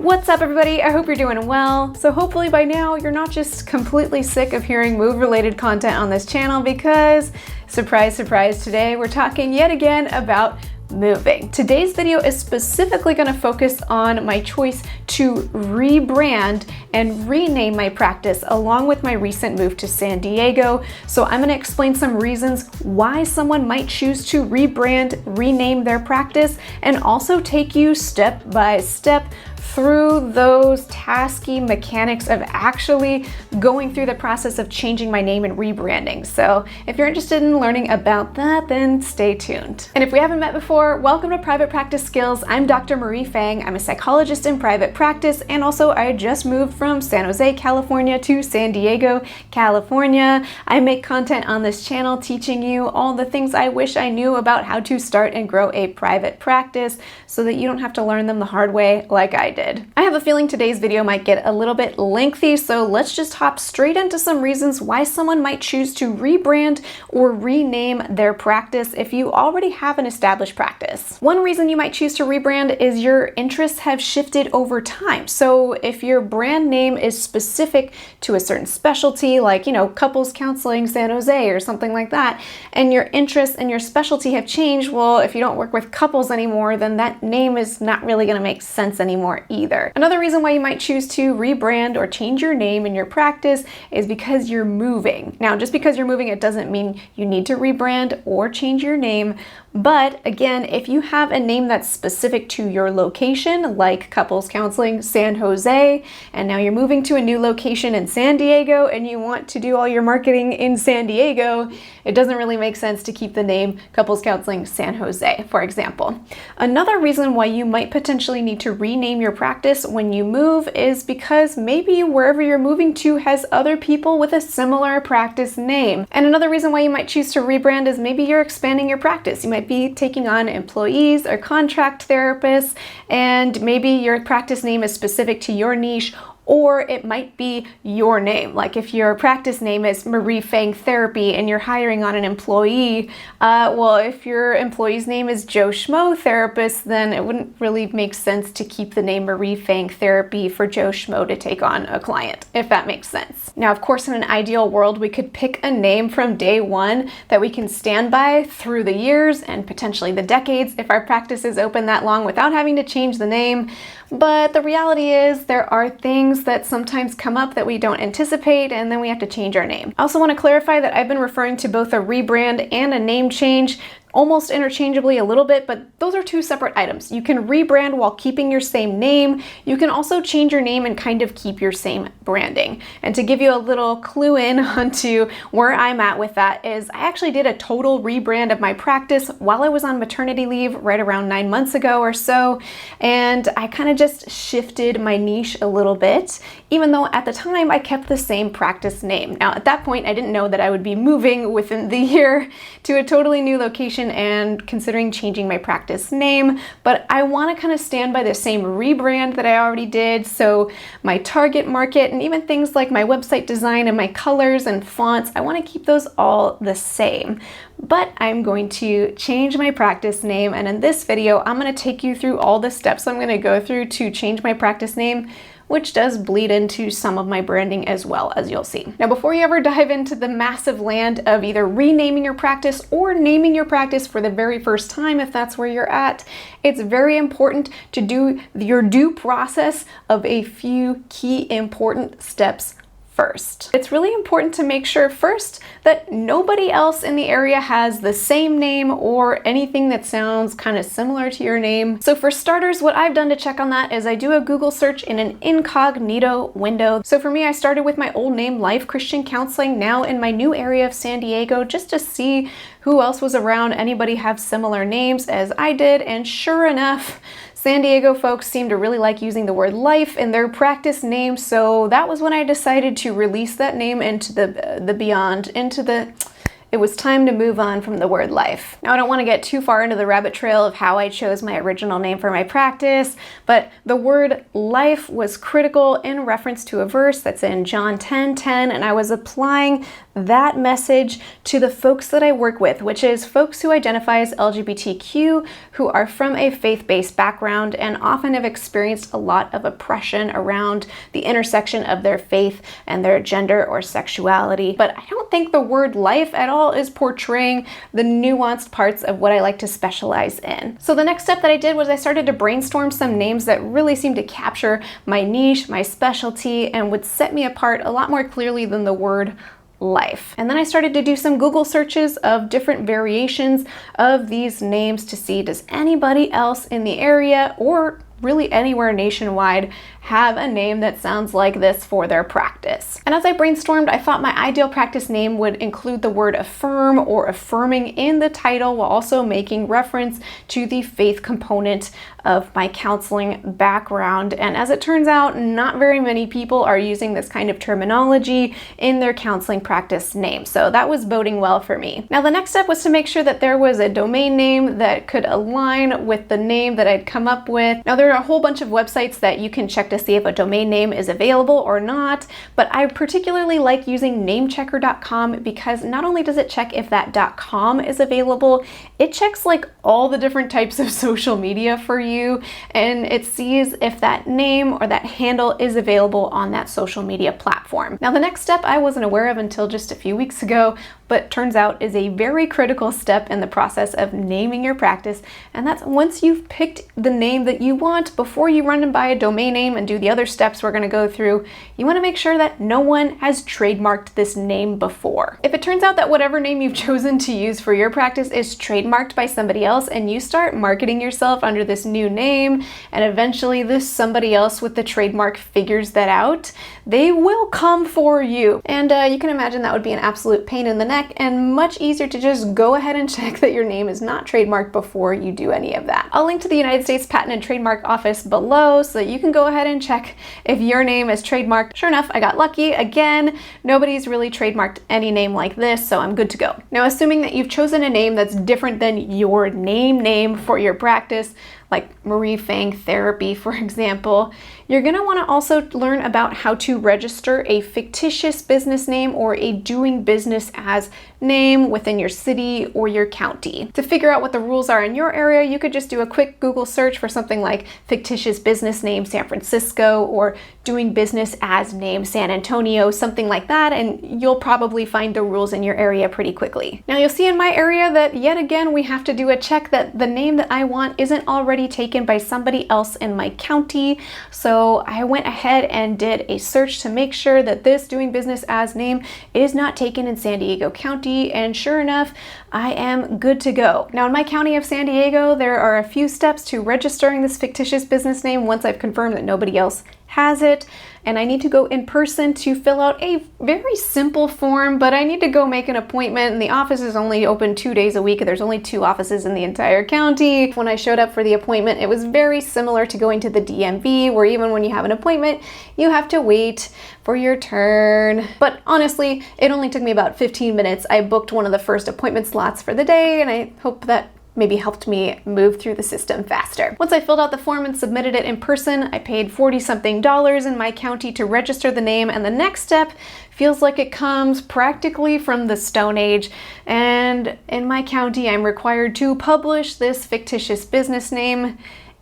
What's up, everybody? I hope you're doing well. So hopefully by now you're not just completely sick of hearing move-related content on this channel because, surprise, surprise, today we're talking yet again about moving. Today's video is specifically going to focus on my choice to rebrand and rename my practice along with my recent move to San Diego. So I'm going to explain some reasons why someone might choose to rebrand, rename their practice, and also take you step by step through those tasky mechanics of actually going through the process of changing my name and rebranding. So if you're interested in learning about that, then stay tuned. And if we haven't met before, welcome to Private Practice Skills. I'm Dr. Marie Fang. I'm a psychologist in private practice, and also I just moved from San Jose, California to San Diego, California. I make content on this channel teaching you all the things I wish I knew about how to start and grow a private practice so that you don't have to learn them the hard way like I did. I have a feeling today's video might get a little bit lengthy, so let's just hop straight into some reasons why someone might choose to rebrand or rename their practice if you already have an established practice. One reason you might choose to rebrand is your interests have shifted over time. So if your brand name is specific to a certain specialty, like, couples counseling San Jose or something like that, and your interests and your specialty have changed, well, if you don't work with couples anymore, then that name is not really going to make sense anymore either. Another reason why you might choose to rebrand or change your name in your practice is because you're moving. Now, just because you're moving, it doesn't mean you need to rebrand or change your name. But again, if you have a name that's specific to your location, like Couples Counseling San Jose, and now you're moving to a new location in San Diego and you want to do all your marketing in San Diego, it doesn't really make sense to keep the name Couples Counseling San Jose, for example. Another reason why you might potentially need to rename your practice when you move is because maybe wherever you're moving to has other people with a similar practice name. And another reason why you might choose to rebrand is maybe you're expanding your practice. You might be taking on employees or contract therapists, and maybe your practice name is specific to your niche, or it might be your name. Like if your practice name is Marie Fang Therapy and you're hiring on an employee, well, if your employee's name is Joe Schmo Therapist, then it wouldn't really make sense to keep the name Marie Fang Therapy for Joe Schmo to take on a client, if that makes sense. Now, of course, in an ideal world, we could pick a name from day one that we can stand by through the years and potentially the decades if our practice is open that long without having to change the name. But the reality is there are things that sometimes come up that we don't anticipate, and then we have to change our name. I also want to clarify that I've been referring to both a rebrand and a name change almost interchangeably a little bit, but those are two separate items. You can rebrand while keeping your same name. You can also change your name and kind of keep your same branding. And to give you a little clue in onto where I'm at with that is I actually did a total rebrand of my practice while I was on maternity leave right around 9 months ago or so. And I kind of just shifted my niche a little bit, even though at the time I kept the same practice name. Now, at that point, I didn't know that I would be moving within the year to a totally new location and considering changing my practice name, but I want to kind of stand by the same rebrand that I already did. So my target market and even things like my website design and my colors and fonts, I want to keep those all the same. But I'm going to change my practice name, and in this video, I'm going to take you through all the steps I'm going to go through to change my practice name, which does bleed into some of my branding as well, as you'll see. Now, before you ever dive into the massive land of either renaming your practice or naming your practice for the very first time, if that's where you're at, it's very important to do your due process of a few key important steps first. It's really important to make sure first that nobody else in the area has the same name or anything that sounds kind of similar to your name. So for starters, what I've done to check on that is I do a Google search in an incognito window. So for me, I started with my old name, Life Christian Counseling, now in my new area of San Diego, just to see who else was around, anybody have similar names as I did, and sure enough, San Diego folks seem to really like using the word life in their practice name, so that was when I decided to release that name into the beyond, it was time to move on from the word life. Now, I don't want to get too far into the rabbit trail of how I chose my original name for my practice, but the word life was critical in reference to a verse that's in John 10:10, and I was applying that message to the folks that I work with, which is folks who identify as LGBTQ, who are from a faith-based background and often have experienced a lot of oppression around the intersection of their faith and their gender or sexuality. But I don't think the word life at all is portraying the nuanced parts of what I like to specialize in. So the next step that I did was I started to brainstorm some names that really seemed to capture my niche, my specialty, and would set me apart a lot more clearly than the word life. And then I started to do some Google searches of different variations of these names to see, does anybody else in the area or really anywhere nationwide have a name that sounds like this for their practice. And as I brainstormed, I thought my ideal practice name would include the word affirm or affirming in the title, while also making reference to the faith component of my counseling background. And as it turns out, not very many people are using this kind of terminology in their counseling practice name. So that was boding well for me. Now, the next step was to make sure that there was a domain name that could align with the name that I'd come up with. Now, there are a whole bunch of websites that you can check to see if a domain name is available or not, but I particularly like using Namecheckr.com because not only does it check if that .com is available, it checks like all the different types of social media for you, and it sees if that name or that handle is available on that social media platform. Now, the next step I wasn't aware of until just a few weeks ago, but turns out is a very critical step in the process of naming your practice, and that's once you've picked the name that you want, before you run and buy a domain name and do the other steps we're going to go through, you want to make sure that no one has trademarked this name before. If it turns out that whatever name you've chosen to use for your practice is trademarked by somebody else and you start marketing yourself under this new name, and eventually this somebody else with the trademark figures that out, they will come for you. And you can imagine that would be an absolute pain in the neck, and much easier to just go ahead and check that your name is not trademarked before you do any of that. I'll link to the United States Patent and Trademark Office below so that you can go ahead and check if your name is trademarked. Sure enough, I got lucky. Again, nobody's really trademarked any name like this, so I'm good to go. Now, assuming that you've chosen a name that's different than your name for your practice, like Marie Fang Therapy, for example, you're going to want to also learn about how to register a fictitious business name or a doing business as name within your city or your county. To figure out what the rules are in your area, you could just do a quick Google search for something like fictitious business name San Francisco or doing business as name San Antonio, something like that, and you'll probably find the rules in your area pretty quickly. Now, you'll see in my area that yet again we have to do a check that the name that I want isn't already taken by somebody else in my county. So I went ahead and did a search to make sure that this doing business as name is not taken in San Diego County, and sure enough, I am good to go. Now, in my county of San Diego, there are a few steps to registering this fictitious business name once I've confirmed that nobody else has it, and I need to go in person to fill out a very simple form, but I need to go make an appointment, and the office is only open 2 days a week. There's only 2 offices in the entire county. When I showed up for the appointment, it was very similar to going to the DMV, where even when you have an appointment, you have to wait for your turn. But honestly, it only took me about 15 minutes. I booked one of the first appointment slots for the day, and I hope that maybe helped me move through the system faster. Once I filled out the form and submitted it in person, I paid $40-something in my county to register the name, and the next step feels like it comes practically from the Stone Age. And in my county, I'm required to publish this fictitious business name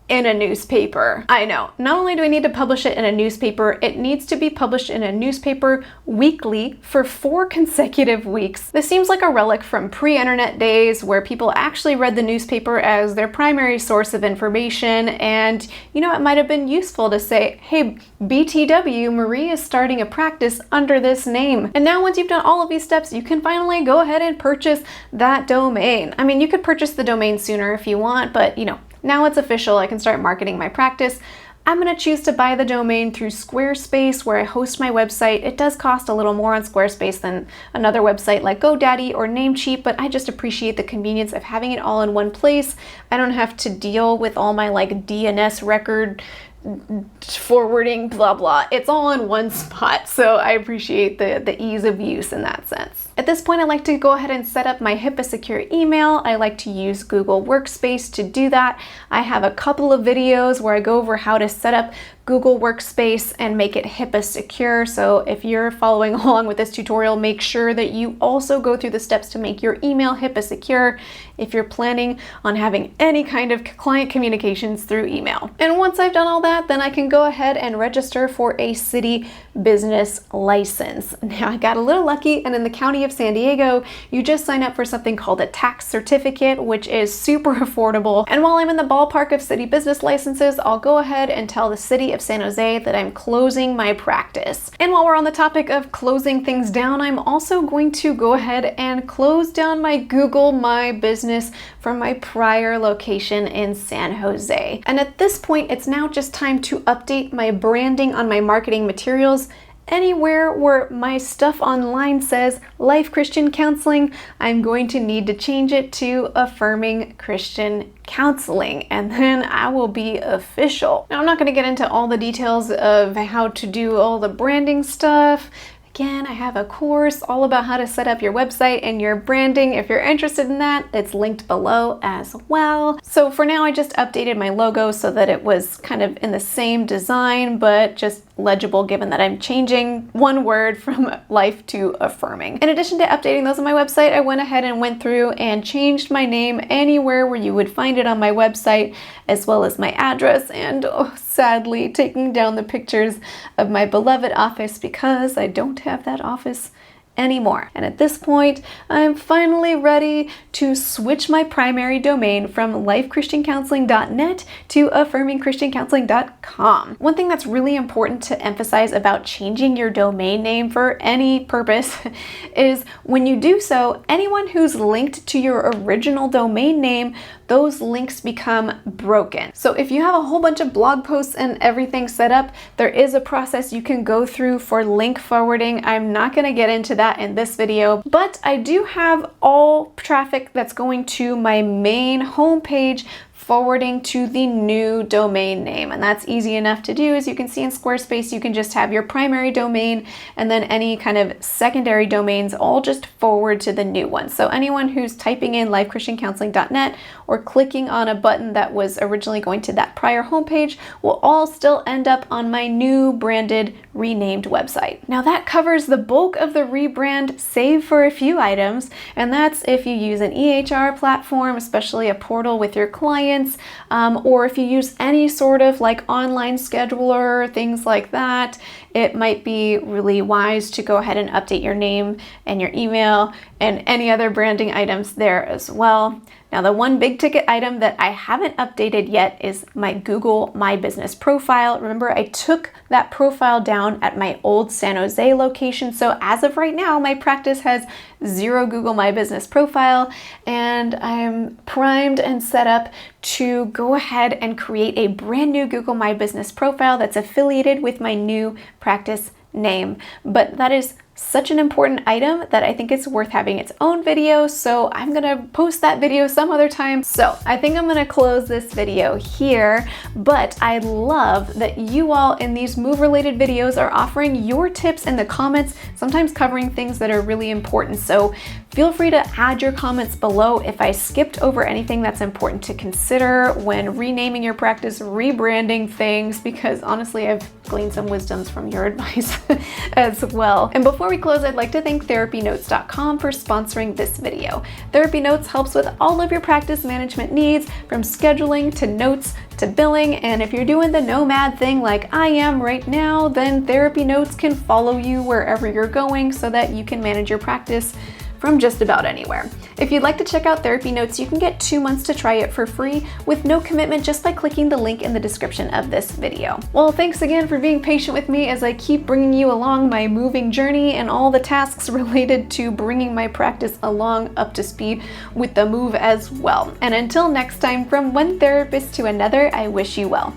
in a newspaper. I know, not only do I need to publish it in a newspaper, it needs to be published in a newspaper weekly for 4 consecutive weeks. This seems like a relic from pre-internet days where people actually read the newspaper as their primary source of information, and you know, it might have been useful to say, hey, BTW, Marie is starting a practice under this name. And now once you've done all of these steps, you can finally go ahead and purchase that domain. I mean, you could purchase the domain sooner if you want, but you know, now it's official, I can start marketing my practice. I'm going to choose to buy the domain through Squarespace, where I host my website. It does cost a little more on Squarespace than another website like GoDaddy or Namecheap, but I just appreciate the convenience of having it all in one place. I don't have to deal with all my like DNS record forwarding, blah, blah. It's all in one spot, so I appreciate the ease of use in that sense. At this point, I like to go ahead and set up my HIPAA secure email. I like to use Google Workspace to do that. I have a couple of videos where I go over how to set up Google Workspace and make it HIPAA secure. So if you're following along with this tutorial, make sure that you also go through the steps to make your email HIPAA secure if you're planning on having any kind of client communications through email. And once I've done all that, then I can go ahead and register for a city business license. Now, I got a little lucky, and in the county of San Diego, you just sign up for something called a tax certificate, which is super affordable. And while I'm in the ballpark of city business licenses, I'll go ahead and tell the city of San Jose that I'm closing my practice. And while we're on the topic of closing things down, I'm also going to go ahead and close down my Google My Business from my prior location in San Jose. And at this point, it's now just time to update my branding on my marketing materials. Anywhere where my stuff online says Life Christian Counseling, I'm going to need to change it to Affirming Christian Counseling, and then I will be official. Now, I'm not going to get into all the details of how to do all the branding stuff. Again, I have a course all about how to set up your website and your branding. If you're interested in that, it's linked below as well. So for now, I just updated my logo so that it was kind of in the same design, but just legible given that I'm changing one word from life to affirming. In addition to updating those on my website, I went ahead and went through and changed my name anywhere where you would find it on my website, as well as my address, and sadly taking down the pictures of my beloved office because I don't have that office anymore. And at this point, I'm finally ready to switch my primary domain from lifechristiancounseling.net to affirmingchristiancounseling.com. One thing that's really important to emphasize about changing your domain name for any purpose is when you do so, anyone who's linked to your original domain name, those links become broken. So if you have a whole bunch of blog posts and everything set up, there is a process you can go through for link forwarding. I'm not going to get into that in this video, but I do have all traffic that's going to my main homepage forwarding to the new domain name. And that's easy enough to do. As you can see in Squarespace, you can just have your primary domain and then any kind of secondary domains all just forward to the new one. So anyone who's typing in lifechristiancounseling.net or clicking on a button that was originally going to that prior homepage will all still end up on my new branded renamed website. Now that covers the bulk of the rebrand, save for a few items, and that's if you use an EHR platform, especially a portal with your clients, or if you use any sort of like online scheduler, things like that, it might be really wise to go ahead and update your name and your email and any other branding items there as well. Now, the one big ticket item that I haven't updated yet is my Google My Business profile. Remember, I took that profile down at my old San Jose location. So as of right now, my practice has 0 Google My Business profile, and I'm primed and set up to go ahead and create a brand new Google My Business profile that's affiliated with my new practice name. But that is such an important item that I think it's worth having its own video, so I'm gonna post that video some other time. So I think I'm gonna close this video here, but I love that you all in these move-related videos are offering your tips in the comments, sometimes covering things that are really important. So feel free to add your comments below if I skipped over anything that's important to consider when renaming your practice, rebranding things, because honestly, I've gleaned some wisdoms from your advice as well. And before we close, I'd like to thank TherapyNotes.com for sponsoring this video. TherapyNotes helps with all of your practice management needs, from scheduling to notes to billing. And if you're doing the nomad thing like I am right now, then TherapyNotes can follow you wherever you're going so that you can manage your practice from just about anywhere. If you'd like to check out TherapyNotes, you can get 2 months to try it for free with no commitment just by clicking the link in the description of this video. Well, thanks again for being patient with me as I keep bringing you along my moving journey and all the tasks related to bringing my practice along up to speed with the move as well. And until next time, from one therapist to another, I wish you well.